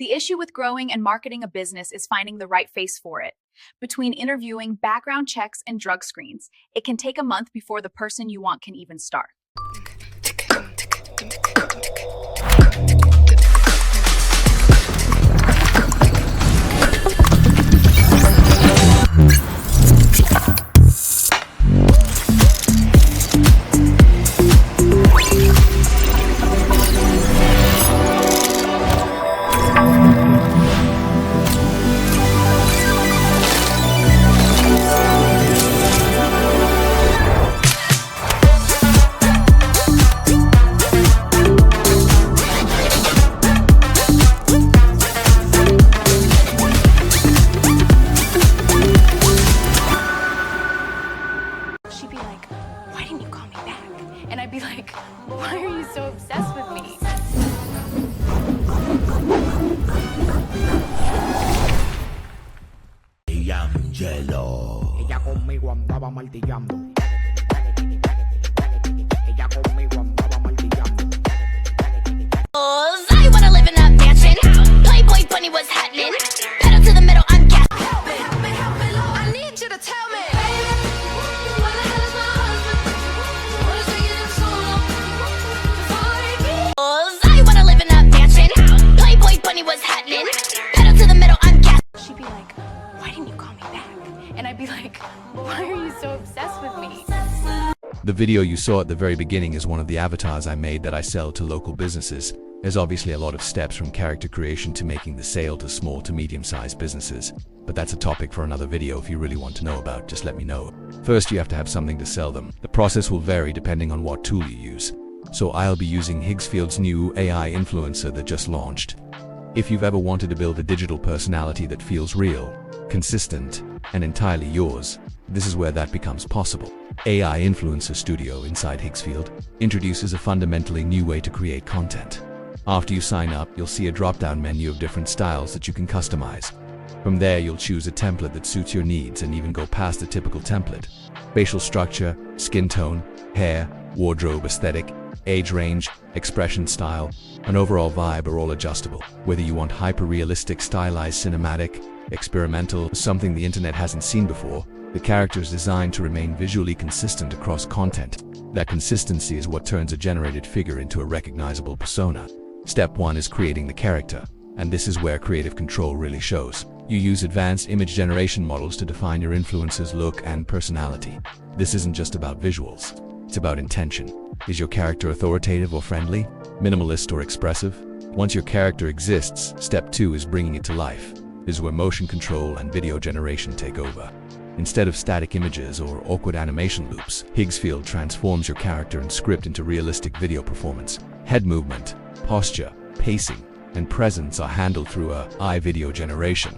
The issue with growing and marketing a business is finding the right face for it. Between interviewing, background checks, and drug screens, it can take a month before the person you want can even start. She'd be like, "Why didn't you call me back?" And I'd be like, "Why are you so obsessed with me?" Ella conmigo andaba martillando. Ella conmigo andaba martillando. I wanna live in that mansion. Playboy bunny was happening. Pedal to the middle, I'm gas. I need you to tell me. Where the hell is my husband? What is taking him so long before he goes? I wanna live in that mansion. Playboy bunny was happening. Pedal to the middle, I'm gas. She'd be like, "Why didn't you call me back?" And I'd be like, "Why are you so obsessed with me?" The video you saw at the very beginning is one of the avatars I made that I sell to local businesses. There's obviously a lot of steps from character creation to making the sale to small to medium-sized businesses, but that's a topic for another video. If you really want to know about, just let me know. First, you have to have something to sell them. The process will vary depending on what tool you use. So I'll be using Higgsfield's new AI influencer that just launched. If you've ever wanted to build a digital personality that feels real, consistent, and entirely yours, this is where that becomes possible. AI Influencer Studio inside Higgsfield introduces a fundamentally new way to create content. After you sign up, you'll see a drop-down menu of different styles that you can customize. From there, you'll choose a template that suits your needs and even go past the typical template. Facial structure, skin tone, hair, wardrobe aesthetic, age range, expression style, and overall vibe are all adjustable. Whether you want hyper-realistic, stylized, cinematic, experimental, something the internet hasn't seen before, the character is designed to remain visually consistent across content. That consistency is what turns a generated figure into a recognizable persona. Step 1 is creating the character, and this is where creative control really shows. You use advanced image generation models to define your influencer's look and personality. This isn't just about visuals, it's about intention. Is your character authoritative or friendly, minimalist or expressive? Once your character exists, step 2 is bringing it to life. This is where motion control and video generation take over. Instead of static images or awkward animation loops, Higgsfield transforms your character and script into realistic video performance. Head movement, posture, pacing, and presence are handled through AI video generation.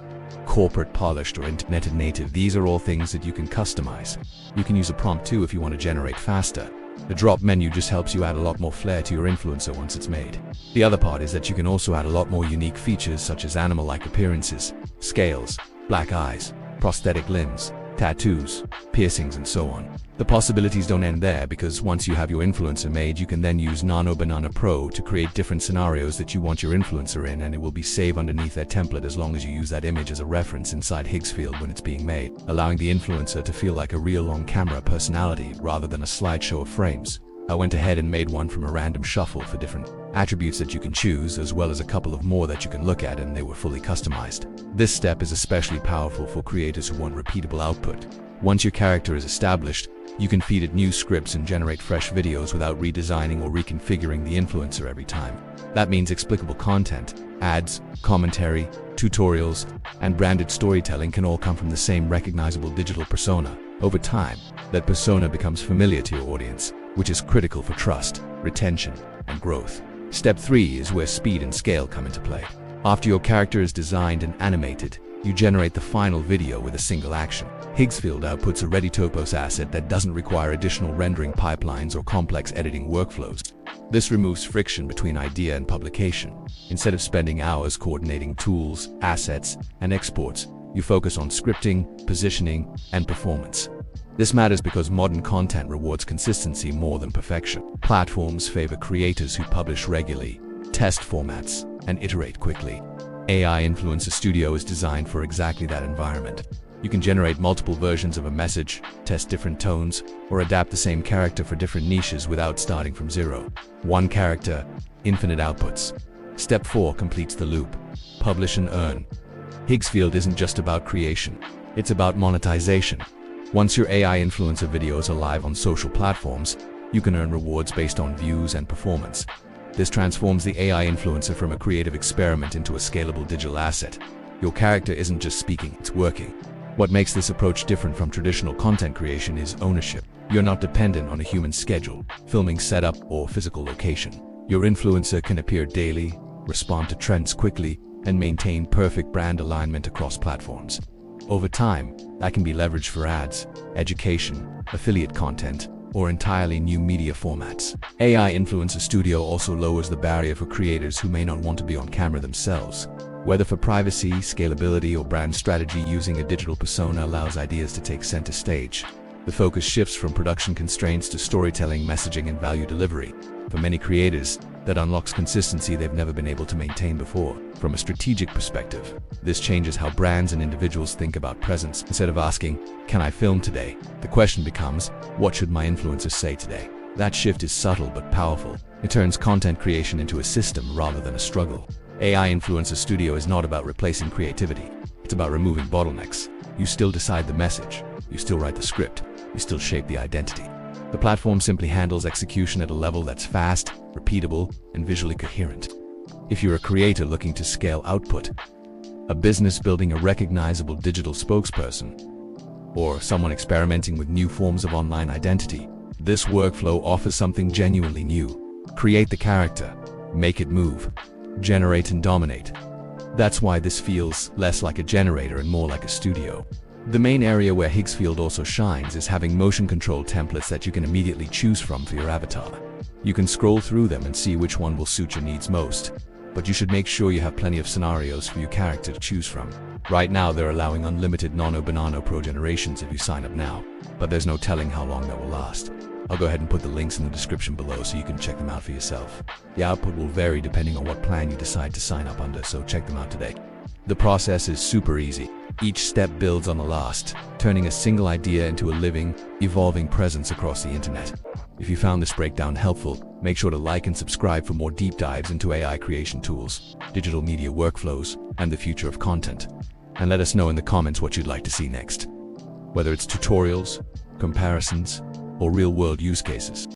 Corporate, polished, or internet native, these are all things that you can customize. You can use a prompt too if you want to generate faster. The drop menu just helps you add a lot more flair to your influencer once it's made. The other part is that you can also add a lot more unique features such as animal-like appearances, scales, black eyes, prosthetic limbs, tattoos, piercings, and so on. The possibilities don't end there, because once you have your influencer made, you can then use Nano Banana Pro to create different scenarios that you want your influencer in, and it will be saved underneath their template as long as you use that image as a reference inside Higgsfield when it's being made, allowing the influencer to feel like a real on-camera personality rather than a slideshow of frames. I went ahead and made one from a random shuffle for different attributes that you can choose, as well as a couple of more that you can look at, and they were fully customized. This step is especially powerful for creators who want repeatable output. Once your character is established, you can feed it new scripts and generate fresh videos without redesigning or reconfiguring the influencer every time. That means explicable content, ads, commentary, tutorials, and branded storytelling can all come from the same recognizable digital persona. Over time, that persona becomes familiar to your audience, which is critical for trust, retention, and growth. Step 3 is where speed and scale come into play. After your character is designed and animated, you generate the final video with a single action. Higgsfield outputs a ready topos asset that doesn't require additional rendering pipelines or complex editing workflows. This removes friction between idea and publication. Instead of spending hours coordinating tools, assets, and exports, you focus on scripting, positioning, and performance. This matters because modern content rewards consistency more than perfection. Platforms favor creators who publish regularly, test formats, and iterate quickly. AI Influencer Studio is designed for exactly that environment. You can generate multiple versions of a message, test different tones, or adapt the same character for different niches without starting from zero. One character, infinite outputs. Step 4 completes the loop. Publish and earn. Higgsfield isn't just about creation, it's about monetization. Once your AI influencer videos are live on social platforms, you can earn rewards based on views and performance. This transforms the AI influencer from a creative experiment into a scalable digital asset. Your character isn't just speaking, it's working. What makes this approach different from traditional content creation is ownership. You're not dependent on a human schedule, filming setup, or physical location. Your influencer can appear daily, respond to trends quickly, and maintain perfect brand alignment across platforms. Over time, that can be leveraged for ads, education, affiliate content, or entirely new media formats. AI Influencer Studio also lowers the barrier for creators who may not want to be on camera themselves. Whether for privacy, scalability, or brand strategy, using a digital persona allows ideas to take center stage. The focus shifts from production constraints to storytelling, messaging, and value delivery. For many creators, that unlocks consistency they've never been able to maintain before. From a strategic perspective, this changes how brands and individuals think about presence. Instead of asking, "Can I film today?" the question becomes, "What should my influencer say today?" That shift is subtle but powerful. It turns content creation into a system rather than a struggle. AI Influencer Studio is not about replacing creativity. It's about removing bottlenecks. You still decide the message. You still write the script. You still shape the identity. The platform simply handles execution at a level that's fast, repeatable, and visually coherent. If you're a creator looking to scale output, a business building a recognizable digital spokesperson, or someone experimenting with new forms of online identity, this workflow offers something genuinely new. Create the character, make it move, generate and dominate. That's why this feels less like a generator and more like a studio. The main area where Higgsfield also shines is having motion control templates that you can immediately choose from for your avatar. You can scroll through them and see which one will suit your needs most, but you should make sure you have plenty of scenarios for your character to choose from. Right now they're allowing unlimited Nano Pro generations if you sign up now, but there's no telling how long that will last. I'll go ahead and put the links in the description below so you can check them out for yourself. The output will vary depending on what plan you decide to sign up under, so check them out today. The process is super easy. Each step builds on the last, turning a single idea into a living, evolving presence across the internet. If you found this breakdown helpful, make sure to like and subscribe for more deep dives into AI creation tools, digital media workflows, and the future of content. And let us know in the comments what you'd like to see next, whether it's tutorials, comparisons, or real-world use cases.